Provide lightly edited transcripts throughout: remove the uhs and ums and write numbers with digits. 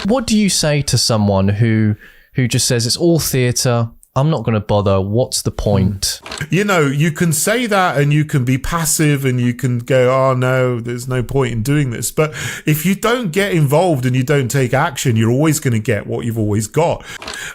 What do you say to someone who just says it's all theatre, I'm not going to bother, what's the point? You know, you can say that and you can be passive and you can go, oh no, there's no point in doing this. But if you don't get involved and you don't take action, you're always going to get what you've always got.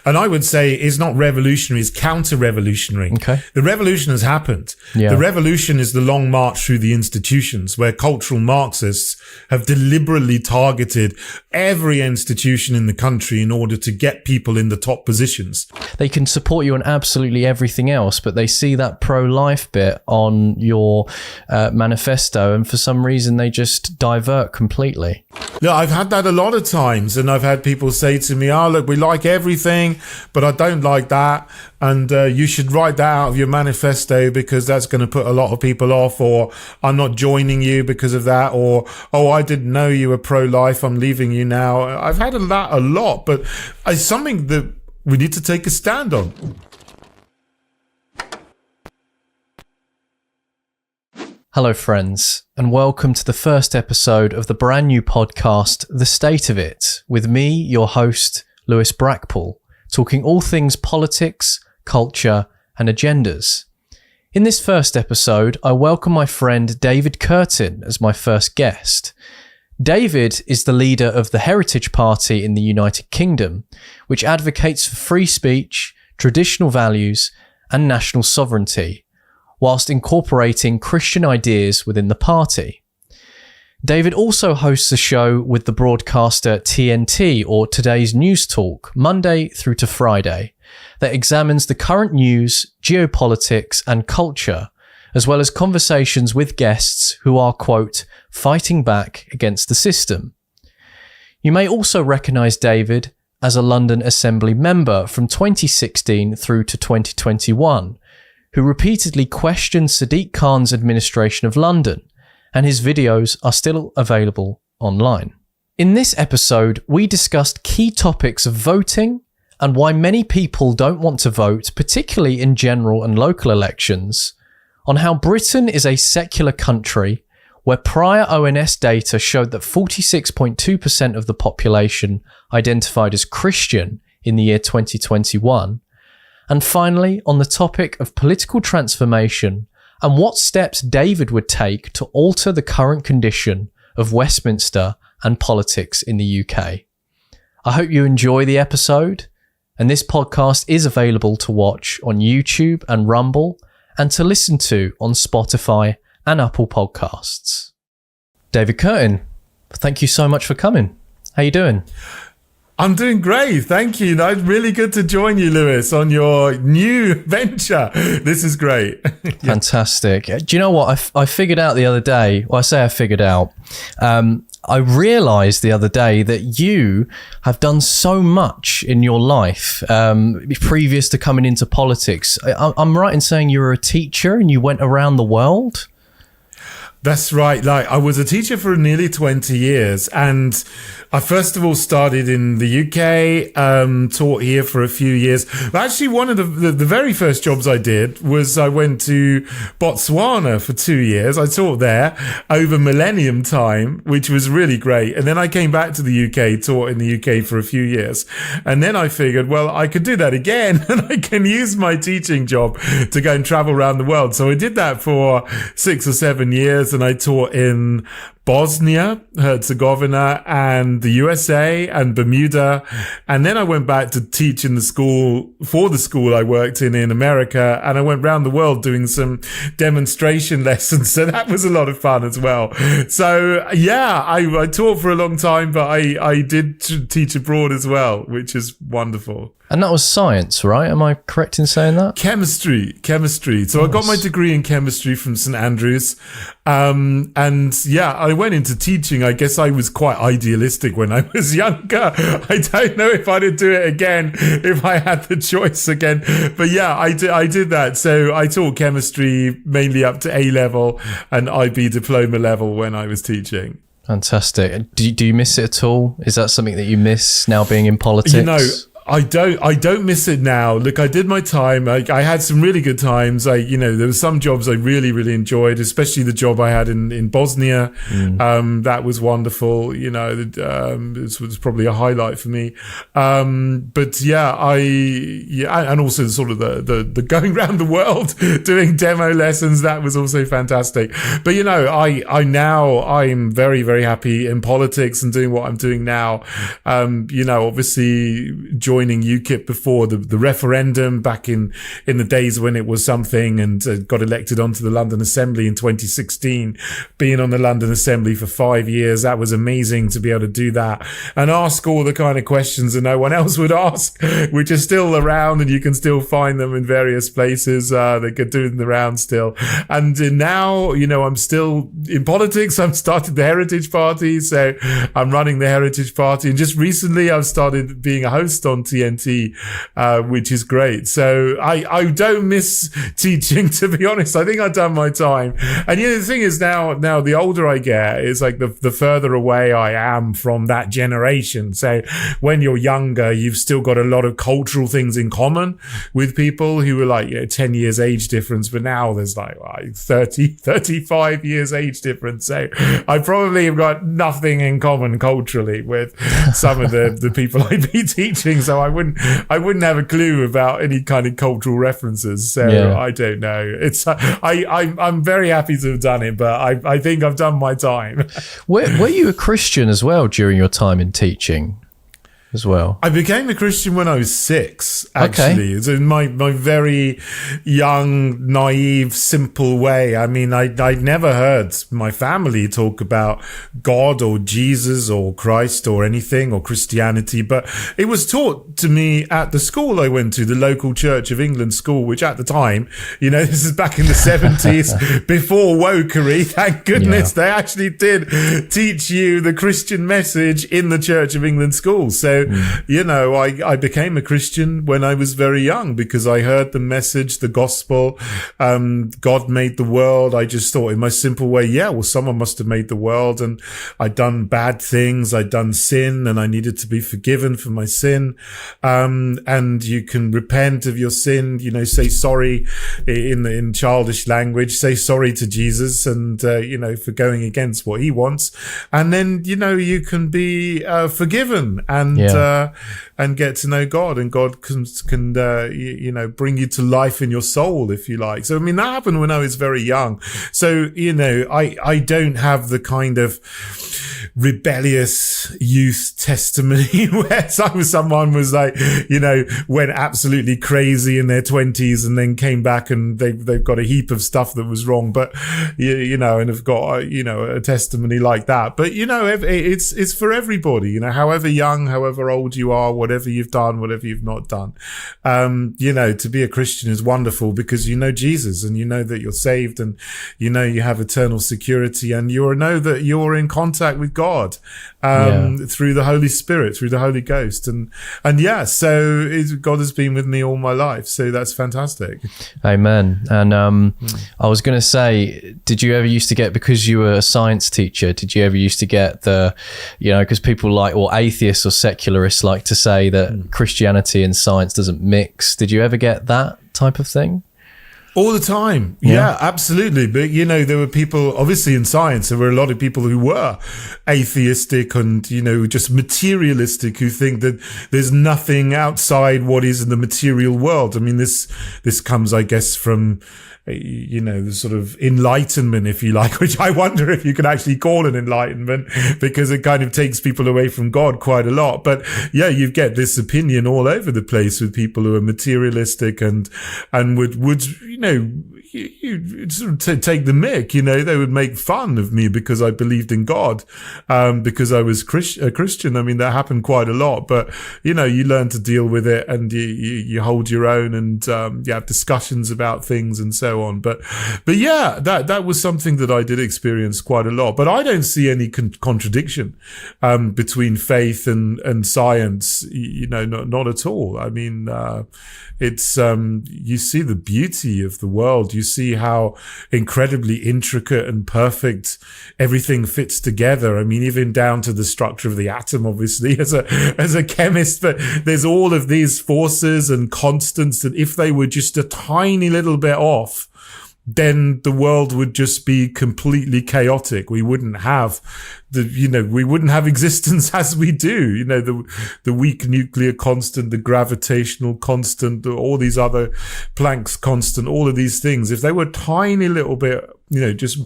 And I would say it's not revolutionary, it's counter-revolutionary. Okay. The revolution has happened. Yeah. The revolution is the long march through the institutions where cultural Marxists have deliberately targeted every institution in the country in order to get people in the top positions. They can support you on absolutely everything else, but they see that pro-life bit on your manifesto, and for some reason they just divert completely. Yeah, I've had that a lot of times, and I've had people say to me, oh, look, we like everything, but I don't like that, and you should write that out of your manifesto because that's going to put a lot of people off, or I'm not joining you because of that, or, oh, I didn't know you were pro-life, I'm leaving you now. I've had that a lot, but it's something that we need to take a stand on. Hello friends, and welcome to the first episode of the brand new podcast, The State of It, with me, your host, Lewis Brackpool, talking all things politics, culture, and agendas. In this first episode, I welcome my friend David Kurten as my first guest. David is the leader of the Heritage Party in the United Kingdom, which advocates for free speech, traditional values, and national sovereignty, whilst incorporating Christian ideas within the party. David also hosts a show with the broadcaster TNT, or Today's News Talk, Monday through to Friday, that examines the current news, geopolitics, and culture, as well as conversations with guests who are, quote, fighting back against the system. You may also recognise David as a London Assembly member from 2016 through to 2021, who repeatedly questioned Sadiq Khan's administration of London, and his videos are still available online. In this episode, we discussed key topics of voting and why many people don't want to vote, particularly in general and local elections, on how Britain is a secular country where prior ONS data showed that 46.2% of the population identified as Christian in the year 2021, and finally on the topic of political transformation and what steps David would take to alter the current condition of Westminster and politics in the UK. I hope you enjoy the episode, and this podcast is available to watch on YouTube and Rumble, and to listen to on Spotify and Apple Podcasts. David Kurten, thank you so much for coming. How you doing? I'm doing great, thank you. No, it's really good to join you, Lewis, on your new venture. This is great. Fantastic. Do you know what? I figured out the other day, well, I say I figured out, I realised the other day that you have done so much in your life previous to coming into politics. I'm right in saying you were a teacher and you went around the world? That's right. Like, I was a teacher for nearly 20 years, and I first of all started in the UK, taught here for a few years. But actually, one of the very first jobs I did was I went to Botswana for 2 years. I taught there over millennium time, which was really great. And then I came back to the UK, taught in the UK for a few years. And then I figured, well, I could do that again, and I can use my teaching job to go and travel around the world. So I did that for 6 or 7 years. And I taught in Bosnia, Herzegovina, and the USA and Bermuda. And then I went back to teach in the school, for the school I worked in America. And I went around the world doing some demonstration lessons. So that was a lot of fun as well. So yeah, I taught for a long time, but I did teach abroad as well, which is wonderful. And that was science, right? Am I correct in saying that? Chemistry. So nice. I got my degree in chemistry from St Andrews. And yeah, I went into teaching. I guess I was quite idealistic when I was younger. I don't know if I'd do it again if I had the choice again. But yeah, I did that. So I taught chemistry mainly up to A level and IB diploma level when I was teaching. Fantastic. Do you miss it at all? Is that something that you miss now being in politics? You know, I don't miss it now. Look, I did my time. I had some really good times. There were some jobs I really, really enjoyed, especially the job I had in Bosnia. That was wonderful. This was probably a highlight for me. But and also sort of the going around the world doing demo lessons. That was also fantastic. But I'm very, very happy in politics and doing what I'm doing now. Obviously joining UKIP before the referendum back in the days when it was something, and got elected onto the London Assembly in 2016. Being on the London Assembly for 5 years, that was amazing to be able to do that and ask all the kind of questions that no one else would ask, which are still around, and you can still find them in various places. They could do the round still. And now, I'm still in politics. I've started the Heritage Party, so I'm running the Heritage Party. And just recently, I've started being a host on TNT, which is great. So I don't miss teaching, to be honest. I think I've done my time. And the thing is now the older I get, it's like the further away I am from that generation. So when you're younger, you've still got a lot of cultural things in common with people who were like 10 years age difference, but now there's like 35 years age difference. So I probably have got nothing in common culturally with some of the people I'd be teaching. So I wouldn't have a clue about any kind of cultural references. So I don't know. It's I'm very happy to have done it, but I think I've done my time. Were you a Christian as well during your time in teaching? As well, I became a Christian when I was 6, actually. Okay. So in my very young, naive, simple way. I mean, I'd never heard my family talk about God or Jesus or Christ or anything or Christianity, but it was taught to me at the school I went to, the local Church of England school, which at the time, this is back in the 70s, before wokery, thank goodness, they actually did teach you the Christian message in the Church of England school. So, I became a Christian when I was very young because I heard the message, the gospel. God made the world. I just thought in my simple way, someone must have made the world, and I'd done bad things. I'd done sin, and I needed to be forgiven for my sin. And you can repent of your sin, say sorry in childish language, say sorry to Jesus and, for going against what he wants. And then, you can be forgiven and get to know God, and God can bring you to life in your soul, if you like. So, I mean, that happened when I was very young. So, I don't have the kind of rebellious youth testimony where someone was like, went absolutely crazy in their 20s and then came back and they've got a heap of stuff that was wrong, but, and have got, a testimony like that. But, it's for everybody, however young, however old you are, whatever you've done, whatever you've not done. To be a Christian is wonderful because you know Jesus and you know that you're saved and you have eternal security and you know that you're in contact with God through the Holy Spirit, through the Holy Ghost. So God has been with me all my life. So that's fantastic. Amen. And I was going to say, did you ever used to get, because you were a science teacher, did you ever used to get because people or atheists or secularists like to say that Christianity and science doesn't mix. Did you ever get that type of thing? All the time. Yeah, absolutely. But, there were people, obviously in science, there were a lot of people who were atheistic and, just materialistic, who think that there's nothing outside what is in the material world. I mean, this comes, I guess, from, the sort of enlightenment, if you like, which I wonder if you could actually call an enlightenment, because it kind of takes people away from God quite a lot. But you get this opinion all over the place with people who are materialistic and would you sort of take the mick, they would make fun of me because I believed in God, because I was a Christian. I mean, that happened quite a lot, but, you learn to deal with it and you hold your own and, you have discussions about things and so on. But that was something that I did experience quite a lot, but I don't see any contradiction, between faith and science, not at all. I mean, it's, you see the beauty of the world. you see how incredibly intricate and perfect everything fits together. I mean, even down to the structure of the atom, obviously, as a chemist, but there's all of these forces and constants that if they were just a tiny little bit off, then the world would just be completely chaotic. We wouldn't have we wouldn't have existence as we do. The weak nuclear constant, the gravitational constant, all these other Planck's constant, all of these things. If they were tiny little bit, just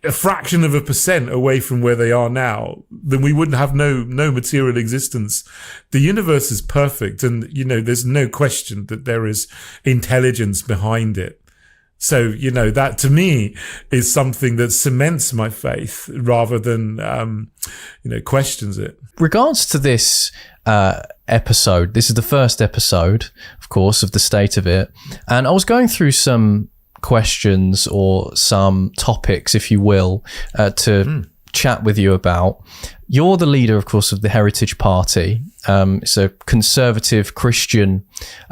a fraction of a percent away from where they are now, then we wouldn't have no material existence. The universe is perfect, and there's no question that there is intelligence behind it. So, that to me is something that cements my faith rather than, questions it. Regards to this episode, this is the first episode, of course, of The State of It. And I was going through some questions or some topics, if you will, to chat with you about. You're the leader, of course, of the Heritage Party. It's a conservative Christian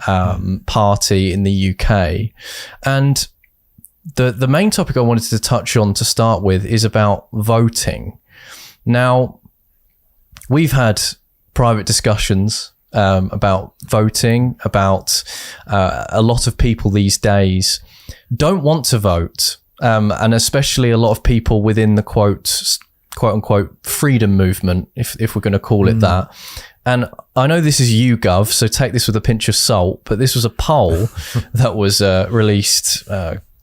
party in the UK. And the main topic I wanted to touch on to start with is about voting. Now, we've had private discussions about voting, about a lot of people these days don't want to vote, and especially a lot of people within the quote unquote freedom movement, if we're going to call it that. And I know this is YouGov, so take this with a pinch of salt, but this was a poll that was released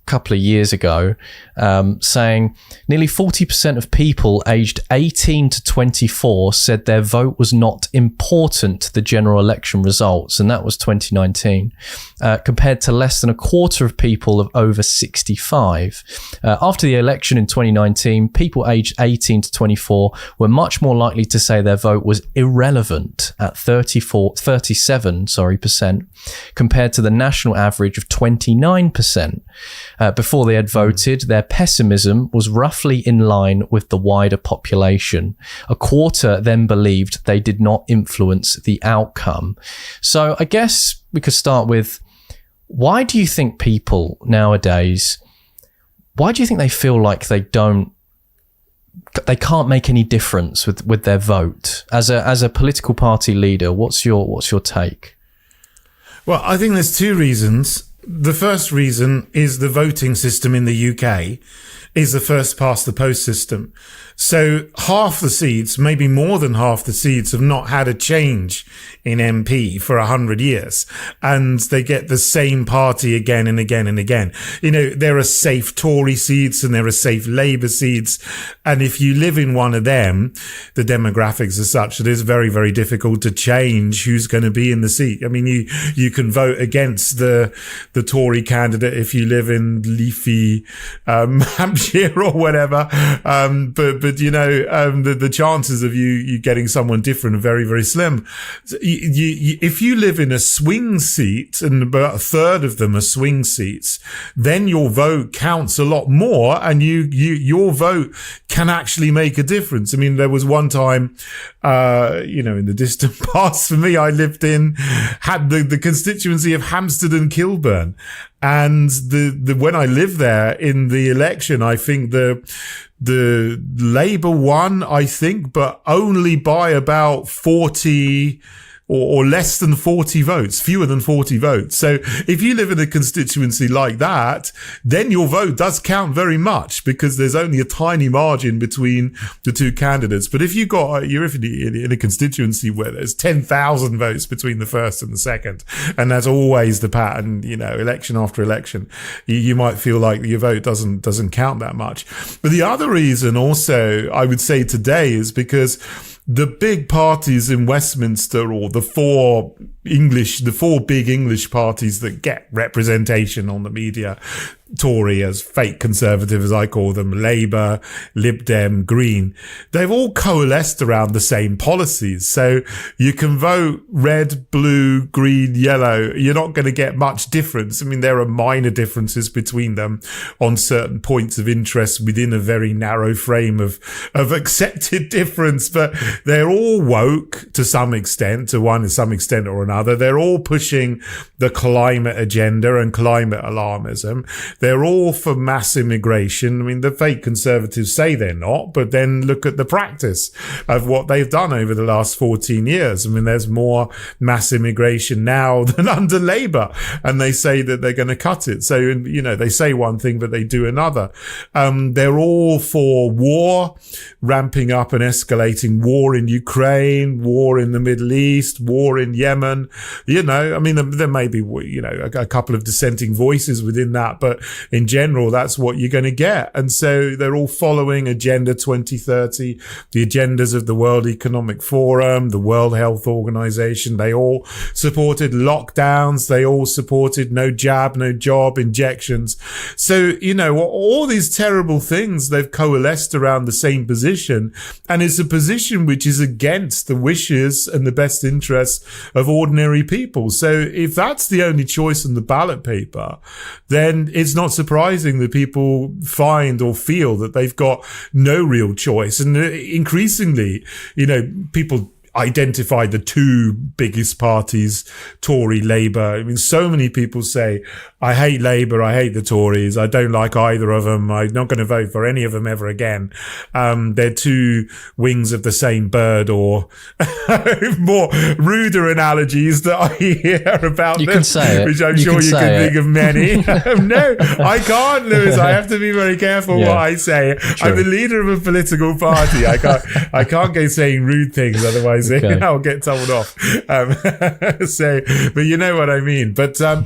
couple of years ago, saying nearly 40% of people aged 18 to 24 said their vote was not important to the general election results, and that was 2019, compared to less than a quarter of people of over 65. After the election in 2019, people aged 18 to 24 were much more likely to say their vote was irrelevant at 37%, compared to the national average of 29%. Before they had voted, their pessimism was roughly in line with the wider population. A quarter then believed they did not influence the outcome. So I guess we could start with, why do you think people nowadays, why do you think they feel like they can't make any difference with their vote? As a political party leader, what's your take? Well, I think there's two reasons. The first reason is the voting system in the UK is the first past the post system. So half the seats, maybe more than half the seats, have not had a change in MP for 100 years. And they get the same party again and again and again. There are safe Tory seats and there are safe Labour seats. And if you live in one of them, the demographics are such that it's very, very difficult to change who's going to be in the seat. I mean, you can vote against the Tory candidate if you live in leafy Hampshire or whatever. But the chances of you getting someone different are very, very slim. If you live in a swing seat, and about a third of them are swing seats, then your vote counts a lot more, and your vote can actually make a difference. I mean, there was one time, in the distant past for me, I lived had the constituency of Hampstead and Kilburn. And when I lived there in the election, I think the Labour won, but only by about 40 or less than 40 votes, fewer than 40 votes. So if you live in a constituency like that, then your vote does count very much because there's only a tiny margin between the two candidates. But if you're in a constituency where there's 10,000 votes between the first and the second, and that's always the pattern, election after election, you might feel like your vote doesn't count that much. But the other reason also, I would say today, is because the big parties in Westminster, or the four big English parties that get representation on the media, Tory, as fake Conservative as I call them, Labour, Lib Dem, Green, they've all coalesced around the same policies. So you can vote red, blue, green, yellow. You're not going to get much difference. I mean, there are minor differences between them on certain points of interest within a very narrow frame of accepted difference, but they're all woke to some extent or another. They're all pushing the climate agenda and climate alarmism. They're all for mass immigration. I mean, the fake conservatives say they're not, but then look at the practice of what they've done over the last 14 years. I mean, there's more mass immigration now than under Labour, and they say that they're going to cut it. So, you know, they say one thing, but they do another. They're all for war, ramping up and escalating war in Ukraine, war in the Middle East, war in Yemen. You know, I mean, there may be, you know, a couple of dissenting voices within that, but in general, that's what you're going to get. And so they're all following Agenda 2030, the agendas of the World Economic Forum, the World Health Organization. They all supported lockdowns. They all supported no jab, no job, injections. So, you know, all these terrible things, they've coalesced around the same position. And it's a position which is against the wishes and the best interests of ordinary people. So if that's the only choice on the ballot paper, then it's not surprising that people find or feel that they've got no real choice. And increasingly, you know, people identify the two biggest parties, Tory, Labour. I mean, so many people say, I hate Labour, I hate the Tories, I don't like either of them, I'm not going to vote for any of them ever again. They're two wings of the same bird, or more ruder analogies that I hear about you them, can say it. which I'm you sure can you can think of many. No, I can't, Lewis. I have to be very careful what I say. True. I'm the leader of a political party. I can't go saying rude things, otherwise I'll get told off. But you know what I mean. But so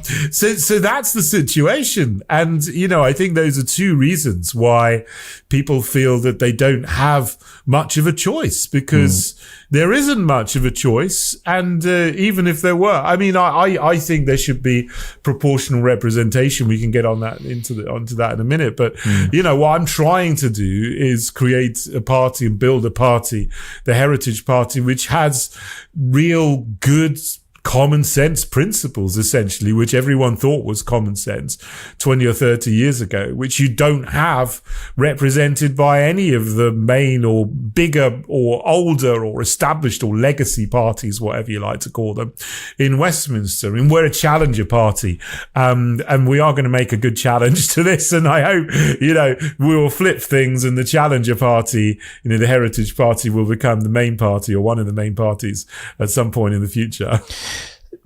that's the situation. And, you know, I think those are two reasons why people feel that they don't have much of a choice, because there isn't much of a choice. And even if there were, I mean, I think there should be proportional representation. We can get on that onto that in a minute. But, you know, what I'm trying to do is create a party and build a party, the Heritage Party, which has real good common sense principles, essentially, which everyone thought was common sense 20 or 30 years ago, which you don't have represented by any of the main or bigger or older or established or legacy parties, whatever you like to call them, in Westminster. I mean, we're a challenger party, and we are going to make a good challenge to this. And I hope, you know, we will flip things, and the challenger party, you know, the Heritage Party, will become the main party or one of the main parties at some point in the future.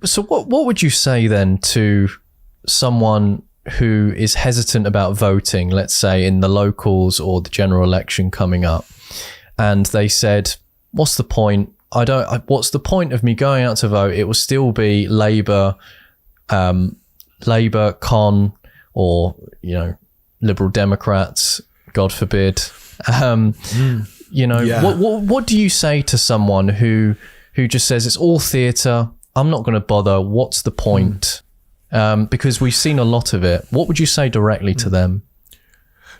So what would you say then to someone who is hesitant about voting, let's say in the locals or the general election coming up, and they said, what's the point? What's the point of me going out to vote? It will still be Labour, Con, or, you know, Liberal Democrats, God forbid. You know, what do you say to someone who just says it's all theatre, I'm not going to bother, what's the point? Because we've seen a lot of it. What would you say directly to them?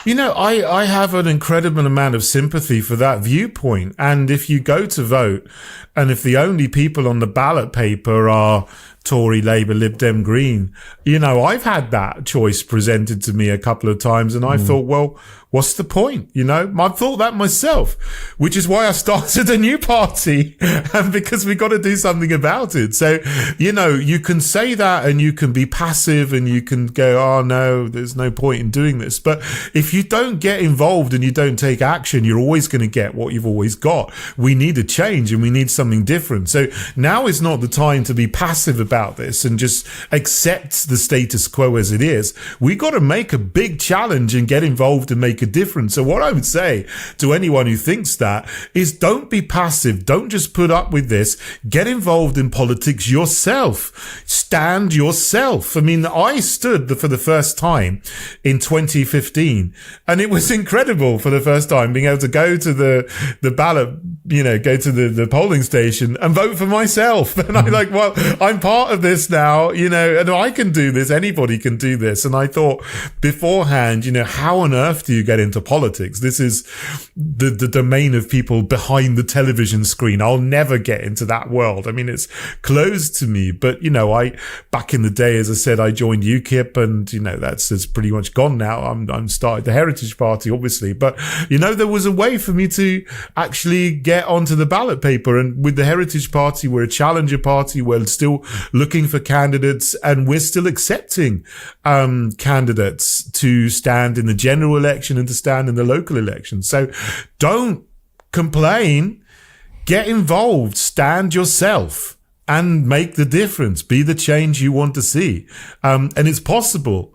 You know, I have an incredible amount of sympathy for that viewpoint. And if you go to vote, and if the only people on the ballot paper are Tory, Labour, Lib Dem, Green, you know, I've had that choice presented to me a couple of times, and I thought, well, what's the point? You know, I've thought that myself, which is why I started a new party, because we got to do something about it. So, you know, you can say that and you can be passive and you can go, oh no, there's no point in doing this. But if you don't get involved and you don't take action, you're always going to get what you've always got. We need a change and we need something different. So now is not the time to be passive about this and just accept the status quo as it is. We got to make a big challenge and get involved and make a difference. So what I would say to anyone who thinks that is, don't be passive. Don't just put up with this. Get involved in politics yourself. Stand yourself. I mean, I stood for the first time in 2015, and it was incredible for the first time being able to go to the ballot, you know, go to the polling station and vote for myself. And I'm like, well, I'm part of this now, you know, and I can do this. Anybody can do this. And I thought beforehand, you know, how on earth do you get into politics? This is the domain of people behind the television screen. I'll never get into that world. I mean, it's closed to me. But, you know, back in the day, as I said, I joined UKIP, and, you know, it's pretty much gone now. I'm started the Heritage Party, obviously. But, you know, there was a way for me to actually get onto the ballot paper. And with the Heritage Party, we're a challenger party. We're still looking for candidates, and we're still accepting candidates to stand in the general election and to stand in the local election. So don't complain, get involved, stand yourself and make the difference, be the change you want to see. And it's possible.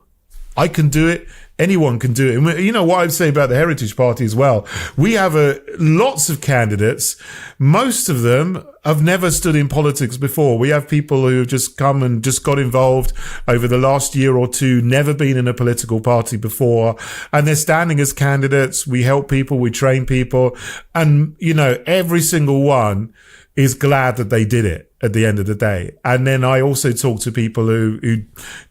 I can do it. Anyone can do it. And you know what I'd say about the Heritage Party as well? We have lots of candidates. Most of them have never stood in politics before. We have people who have just come and just got involved over the last year or two, never been in a political party before, and they're standing as candidates. We help people, we train people, and, you know, every single one is glad that they did it at the end of the day. And then I also talk to people who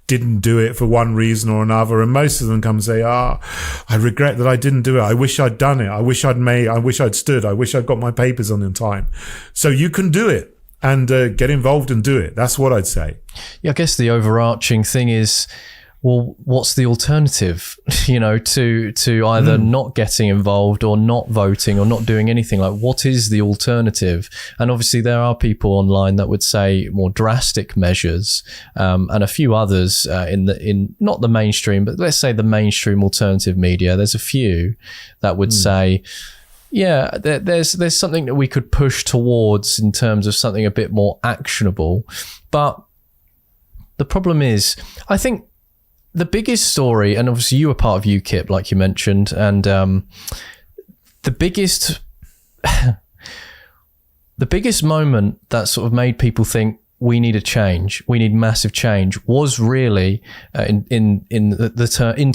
didn't do it for one reason or another, and most of them come and say, I regret that I didn't do it. I wish I'd done it. I wish I'd stood. I wish I'd got my papers on in time. So you can do it and get involved and do it. That's what I'd say. Yeah, I guess the overarching thing is, well, what's the alternative, you know, to either not getting involved or not voting or not doing anything? Like, what is the alternative? And obviously there are people online that would say more drastic measures, and a few others in not the mainstream, but let's say the mainstream alternative media. There's a few that would say, yeah, there's something that we could push towards in terms of something a bit more actionable. But the problem is, I think, the biggest story, and obviously you were part of UKIP, like you mentioned, and the biggest moment that sort of made people think we need a change, we need massive change, was really in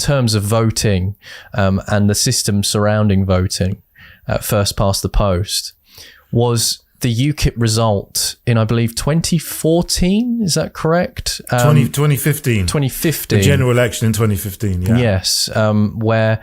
terms of voting and the system surrounding voting, first past the post, was the UKIP result in, I believe, 2014. Is that correct? 2015. 2015. The general election in 2015, yeah. Yes, where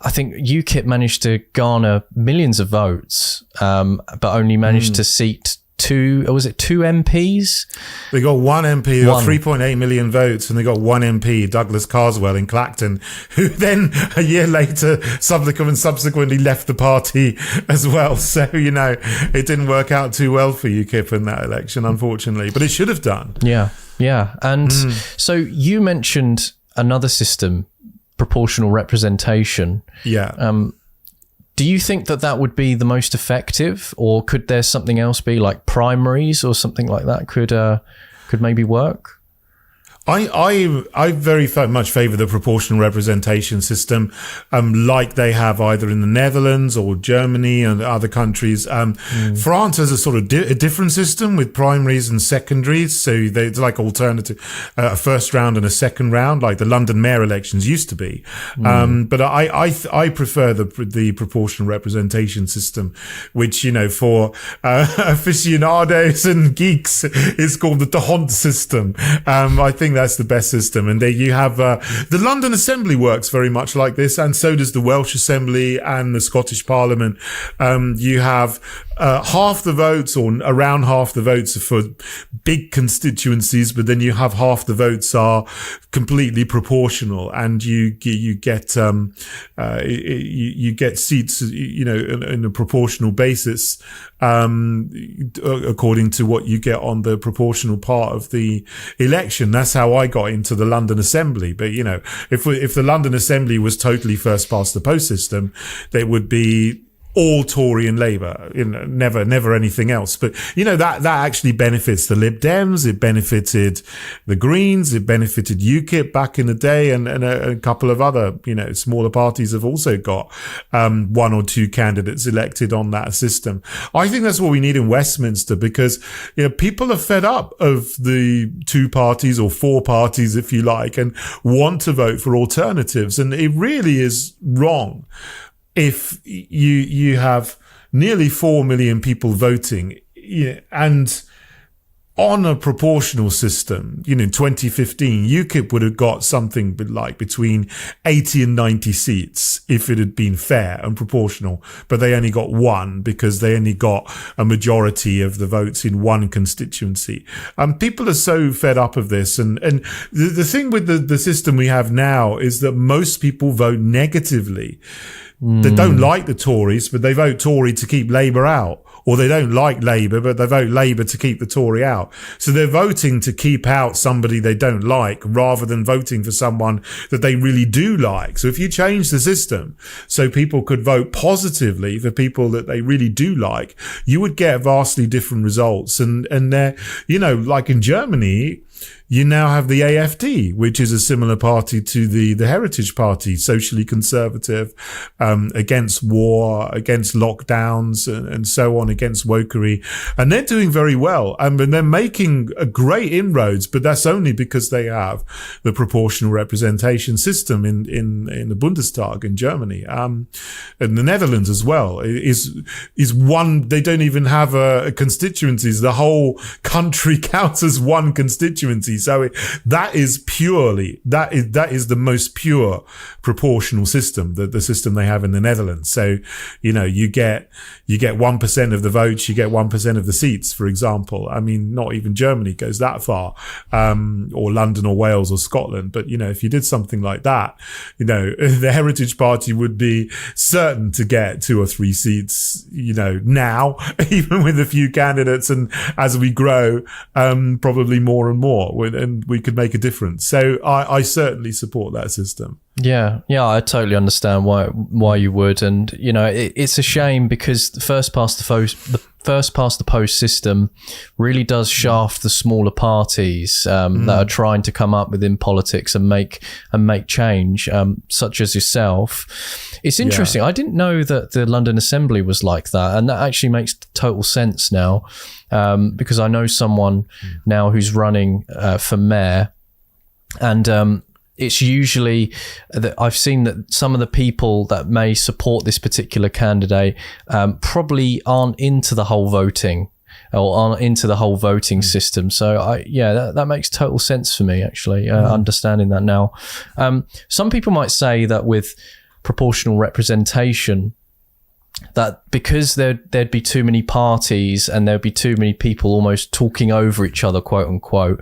I think UKIP managed to garner millions of votes, but only managed to seat two MPs? They got one MP, they got 3.8 million votes, and they got one MP, Douglas Carswell in Clacton, who then a year later subsequently left the party as well. So, you know, it didn't work out too well for UKIP in that election, unfortunately, but it should have done. Yeah. And so you mentioned another system, proportional representation. Yeah. Do you think that would be the most effective, or could there something else be, like primaries or something like that could maybe work? I very much favour the proportional representation system, like they have either in the Netherlands or Germany and other countries. France has a sort of a different system with primaries and secondaries. So it's like alternative, a first round and a second round, like the London mayor elections used to be. But I prefer the proportional representation system, which, you know, for aficionados and geeks is called the D'Hondt system. I think that's the best system. And there you have the London Assembly works very much like this, and so does the Welsh Assembly and the Scottish Parliament. You have half the votes, or around half the votes, are for big constituencies, but then you have half the votes are completely proportional, and you get seats, you know, in a proportional basis, according to what you get on the proportional part of the election. That's how I got into the London Assembly. But, you know, if the London Assembly was totally first past the post system, there would be all Tory and Labour, you know, never anything else. But, you know, that actually benefits the Lib Dems. It benefited the Greens. It benefited UKIP back in the day, and a couple of other, you know, smaller parties have also got one or two candidates elected on that system. I think that's what we need in Westminster, because, you know, people are fed up of the two parties, or four parties, if you like, and want to vote for alternatives. And it really is wrong if you have nearly 4 million people voting, and on a proportional system, you know, in 2015, UKIP would have got something like between 80 and 90 seats if it had been fair and proportional, but they only got one because they only got a majority of the votes in one constituency. People are so fed up of this. And the thing with the system we have now is that most people vote negatively. They don't like the Tories, but they vote Tory to keep Labour out, or they don't like Labour, but they vote Labour to keep the Tory out. So they're voting to keep out somebody they don't like rather than voting for someone that they really do like. So if you change the system so people could vote positively for people that they really do like, you would get vastly different results. And they're, like in Germany, you now have the AfD, which is a similar party to the Heritage Party, socially conservative, against war, against lockdowns, and so on, against wokery. And they're doing very well. And they're making a great inroads, but that's only because they have the proportional representation system in the Bundestag in Germany. And the Netherlands as well is one, they don't even have a constituencies. The whole country counts as one constituency. So that is the most pure proportional system, the system they have in the Netherlands. So, you get 1% of the votes, you get 1% of the seats, for example. I mean, not even Germany goes that far, or London or Wales or Scotland. But, if you did something like that, the Heritage Party would be certain to get 2 or 3 seats, now, even with a few candidates. And as we grow, probably more and more. And we could make a difference. So I certainly support that system. Yeah, I totally understand why you would, and it's a shame because the first past the post system really does shaft the smaller parties that are trying to come up within politics and make change, such as yourself. It's interesting. I didn't know that the London Assembly was like that, and that actually makes total sense now, because I know someone now who's running for mayor, and it's usually that I've seen that some of the people that may support this particular candidate probably aren't into the whole voting or aren't into the whole voting system. So that makes total sense for me, actually, understanding that now. Some people might say that with proportional representation, that because there'd be too many parties and there'd be too many people almost talking over each other, quote unquote,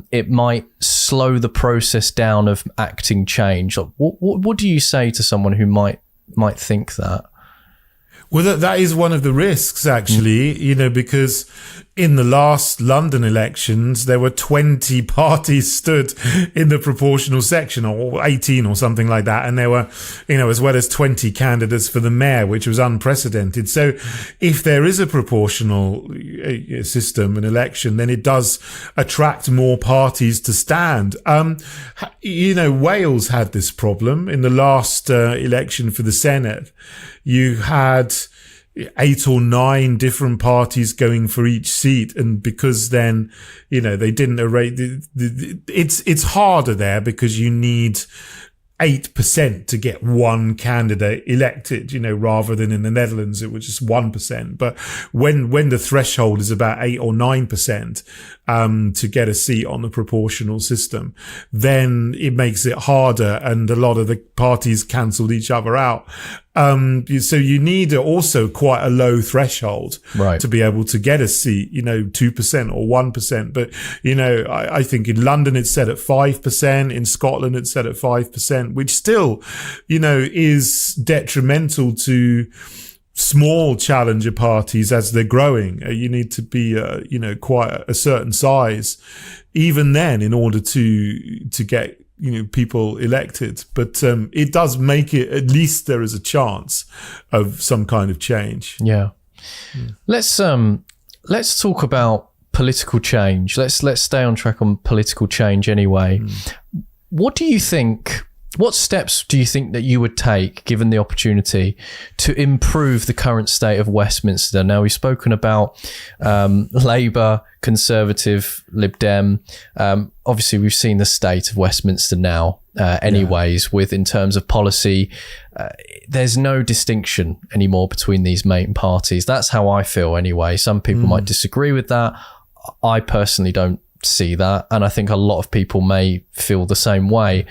it might slow the process down of acting change. What do you say to someone who might think that? Well, that is one of the risks, actually, because in the last London elections, there were 20 parties stood in the proportional section, or 18 or something like that. And there were, as well as 20 candidates for the mayor, which was unprecedented. So if there is a proportional system, an election, then it does attract more parties to stand. Wales had this problem in the last election for the Senate. You had 8 or 9 different parties going for each seat, and because then they didn't arrange it's harder there because you need 8% to get one candidate elected, rather than in the Netherlands, it was just 1%. But when the threshold is about 8 or 9%, to get a seat on the proportional system, then it makes it harder. And a lot of the parties cancelled each other out. So you need also quite a low threshold, right, to be able to get a seat, 2% or 1%. But, I think in London it's set at 5%. In Scotland it's set at 5%, which still, is detrimental to small challenger parties as they're growing. You need to be, quite a certain size, even then, in order to get people elected. But it does make it, at least there is a chance of some kind of change. Yeah. Let's talk about political change. Let's stay on track on political change anyway. What steps do you think that you would take, given the opportunity, to improve the current state of Westminster? Now, we've spoken about Labour, Conservative, Lib Dem. Obviously, we've seen the state of Westminster now, with in terms of policy. There's no distinction anymore between these main parties. That's how I feel anyway. Some people might disagree with that. I personally don't see that. And I think a lot of people may feel the same way.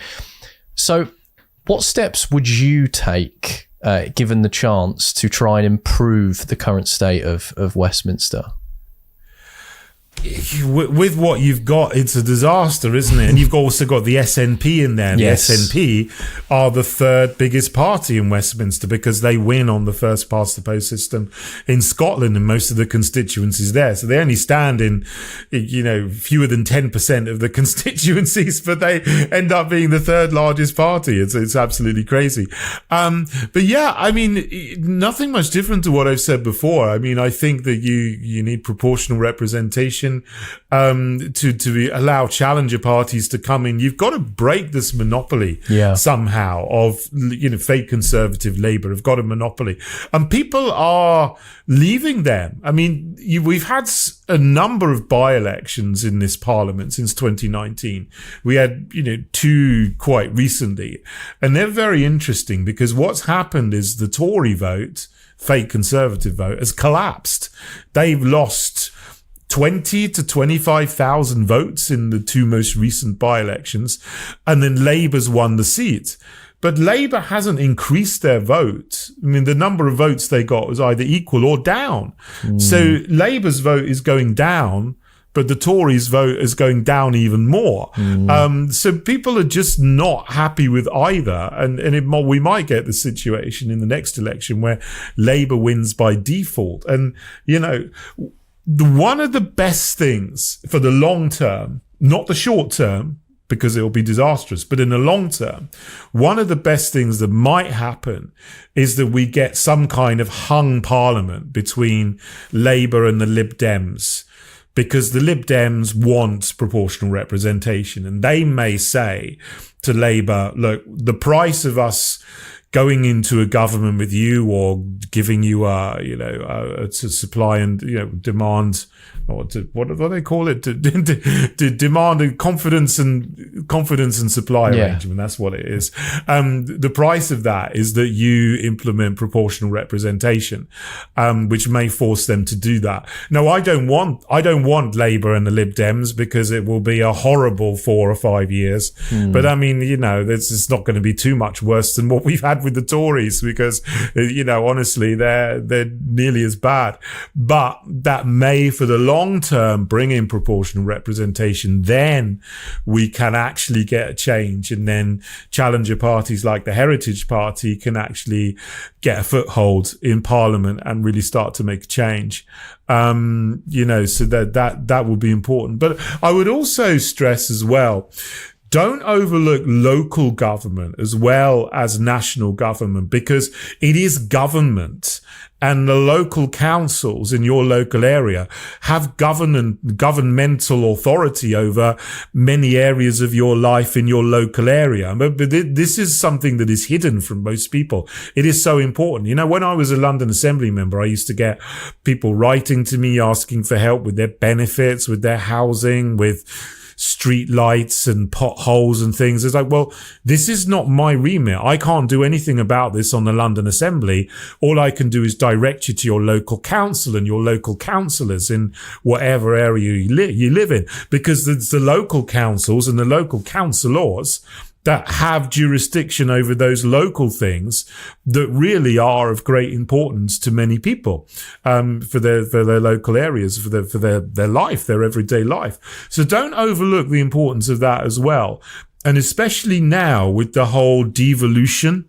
So what steps would you take, given the chance, to try and improve the current state of Westminster? with what you've got, it's a disaster, isn't it? And you've also got the SNP in there. Yes. The SNP are the third biggest party in Westminster because they win on the first past the post system in Scotland and most of the constituencies there. So they only stand in, fewer than 10% of the constituencies, but they end up being the third largest party. It's absolutely crazy. But yeah, I mean, nothing much different to what I've said before. I mean, I think that you need proportional representation to allow challenger parties to come in. You've got to break this monopoly somehow of fake conservative Labour have got a monopoly, and people are leaving them. I mean, we've had a number of by-elections in this parliament since 2019. We had two quite recently, and they're very interesting because what's happened is the Tory vote, fake conservative vote, has collapsed. They've lost 20 to 25,000 votes in the two most recent by-elections, and then Labour's won the seat. But Labour hasn't increased their vote. I mean, the number of votes they got was either equal or down. So Labour's vote is going down, but the Tories' vote is going down even more. So people are just not happy with either. And we might get the situation in the next election where Labour wins by default. And, one of the best things for the long term, not the short term, because it will be disastrous, but in the long term, one of the best things that might happen is that we get some kind of hung parliament between Labour and the Lib Dems, because the Lib Dems want proportional representation, and they may say to Labour, look, the price of us going into a government with you or giving you a supply and demand, what do they call it? To demand a confidence and supply arrangement. That's what it is. The price of that is that you implement proportional representation, which may force them to do that. Now, I don't want Labour and the Lib Dems because it will be a horrible 4 or 5 years. But I mean, it's not going to be too much worse than what we've had with the Tories because, honestly, they're nearly as bad. But that may, for the long term, bring in proportional representation. Then we can actually get a change, and then challenger parties like the Heritage Party can actually get a foothold in Parliament and really start to make a change. So that would be important. But I would also stress as well, don't overlook local government as well as national government, because it is government, and the local councils in your local area have governmental authority over many areas of your life in your local area. But this is something that is hidden from most people. It is so important. When I was a London Assembly member, I used to get people writing to me asking for help with their benefits, with their housing, with street lights and potholes and things. It's like, well, this is not my remit. I can't do anything about this on the London Assembly. All I can do is direct you to your local council and your local councillors in whatever area you live in, because it's the local councils and the local councillors that have jurisdiction over those local things that really are of great importance to many people, for their local areas, for their life, their everyday life. So don't overlook the importance of that as well. And especially now with the whole devolution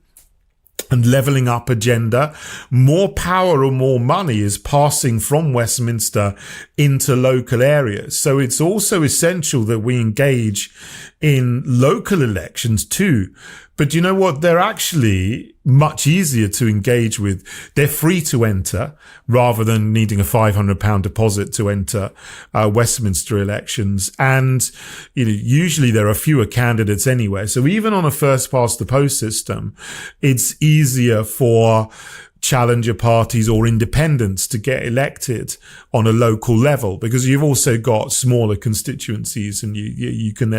and levelling up agenda, more power or more money is passing from Westminster into local areas. So it's also essential that we engage in local elections too. But you know what? They're actually much easier to engage with. They're free to enter rather than needing a £500 deposit to enter Westminster elections. And usually there are fewer candidates anyway. So even on a first past the post system, it's easier for challenger parties or independents to get elected on a local level, because you've also got smaller constituencies, and you can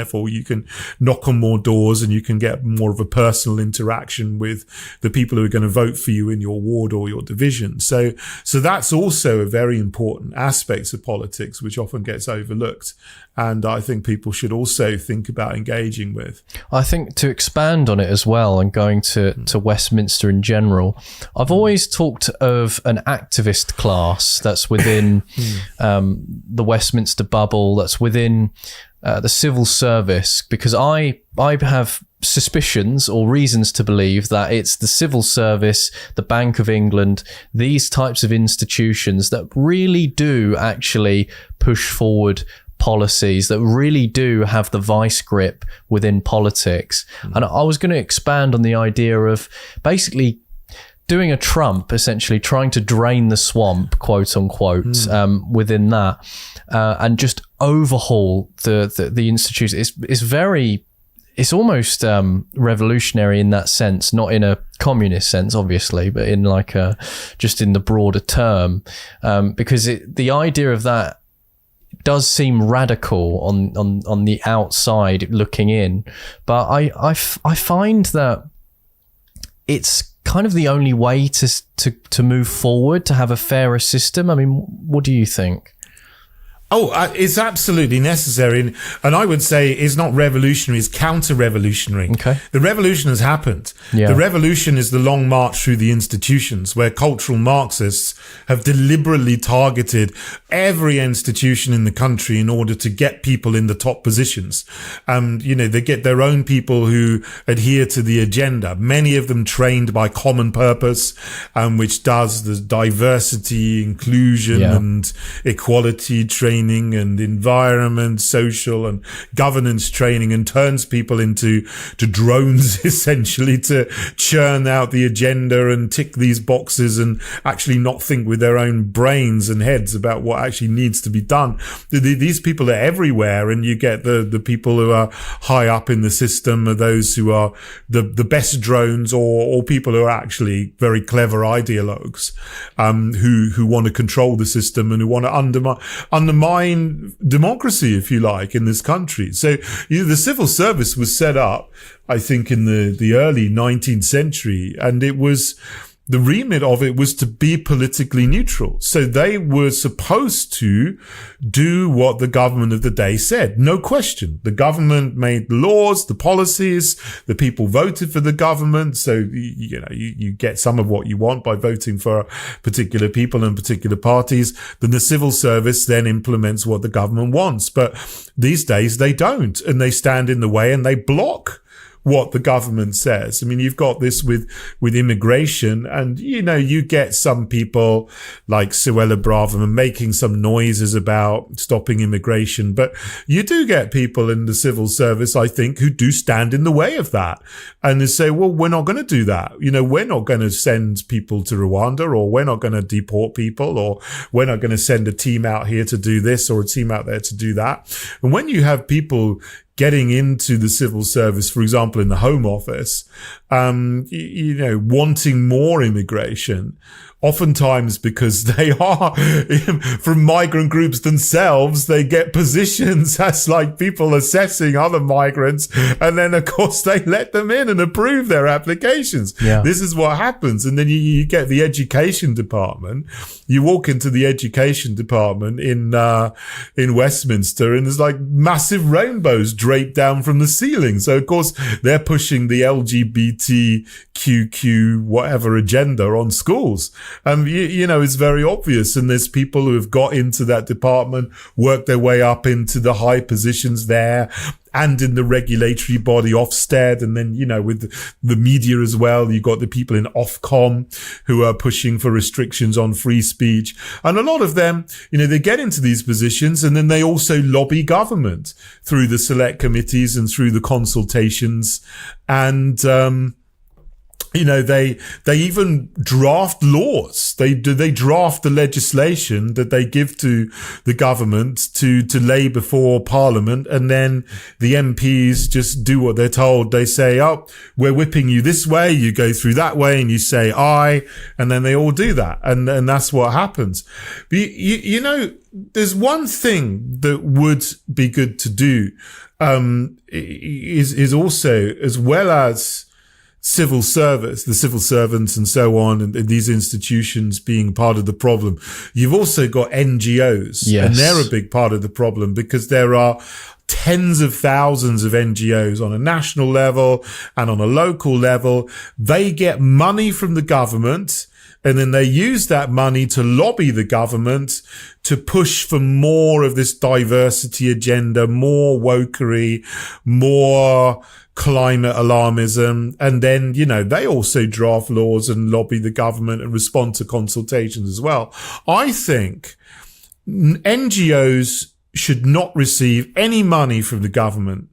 knock on more doors and you can get more of a personal interaction with the people who are going to vote for you in your ward or your division. So that's also a very important aspect of politics, which often gets overlooked, and I think people should also think about engaging with. I think to expand on it as well, and going to Westminster in general, I've always always talked of an activist class that's within the Westminster bubble, that's within the civil service, because I have suspicions or reasons to believe that it's the civil service, the Bank of England, these types of institutions that really do actually push forward policies, that really do have the vice grip within politics. And I was going to expand on the idea of basically doing a Trump, essentially trying to drain the swamp, quote unquote, within that, and just overhaul the institutions. It's almost revolutionary in that sense, not in a communist sense, obviously, but in like just in the broader term, because the idea of that does seem radical on the outside looking in, but I find that it's kind of the only way to move forward, to have a fairer system. I mean, what do you think? Oh, it's absolutely necessary. And I would say it's not revolutionary, it's counter-revolutionary. Okay. The revolution has happened. Yeah. The revolution is the long march through the institutions, where cultural Marxists have deliberately targeted every institution in the country in order to get people in the top positions. They get their own people who adhere to the agenda, many of them trained by Common Purpose, which does the diversity, inclusion and equality training and environment, social and governance training, and turns people into drones essentially to churn out the agenda and tick these boxes and actually not think with their own brains and heads about what actually needs to be done. These people are everywhere, and you get the people who are high up in the system are those who are the best drones, or people who are actually very clever ideologues, who want to control the system and who want to undermine democracy, if you like, in this country. So the civil service was set up, I think, in the early 19th century, and the remit of it was to be politically neutral. So they were supposed to do what the government of the day said. No question. The government made the laws, the policies, the people voted for the government. So, you get some of what you want by voting for particular people and particular parties. Then the civil service then implements what the government wants. But these days they don't, and they stand in the way and they block what the government says. I mean, you've got this with immigration, and you get some people like Suella Braverman making some noises about stopping immigration, but you do get people in the civil service, I think, who do stand in the way of that, and they say, well, we're not going to do that. We're not going to send people to Rwanda, or we're not going to deport people, or we're not going to send a team out here to do this or a team out there to do that. And when you have people getting into the civil service, for example, in the Home Office, wanting more immigration, oftentimes because they are from migrant groups themselves, they get positions as like people assessing other migrants, and then of course they let them in and approve their applications. Yeah. This is what happens. And then you get the education department. You walk into the education department in Westminster, and there's like massive rainbows draped down from the ceiling. So of course they're pushing the LGBTQQ whatever agenda on schools. It's very obvious. And there's people who have got into that department, worked their way up into the high positions there, and in the regulatory body Ofsted, and then, with the media as well, you've got the people in Ofcom who are pushing for restrictions on free speech. And a lot of them, they get into these positions, and then they also lobby government through the select committees and through the consultations. And, they even draft laws. They draft the legislation that they give to the government to lay before Parliament, and then the MPs just do what they're told. They say, "Oh, we're whipping you this way. You go through that way," and you say "aye," and then they all do that, and that's what happens. But there's one thing that would be good to do, is also, as well as civil service, the civil servants and so on, and these institutions being part of the problem, you've also got NGOs. Yes. And they're a big part of the problem, because there are tens of thousands of NGOs on a national level and on a local level. They get money from the government, And then they use that money to lobby the government to push for more of this diversity agenda, more wokery, more climate alarmism. And then, they also draft laws and lobby the government and respond to consultations as well. I think NGOs should not receive any money from the government,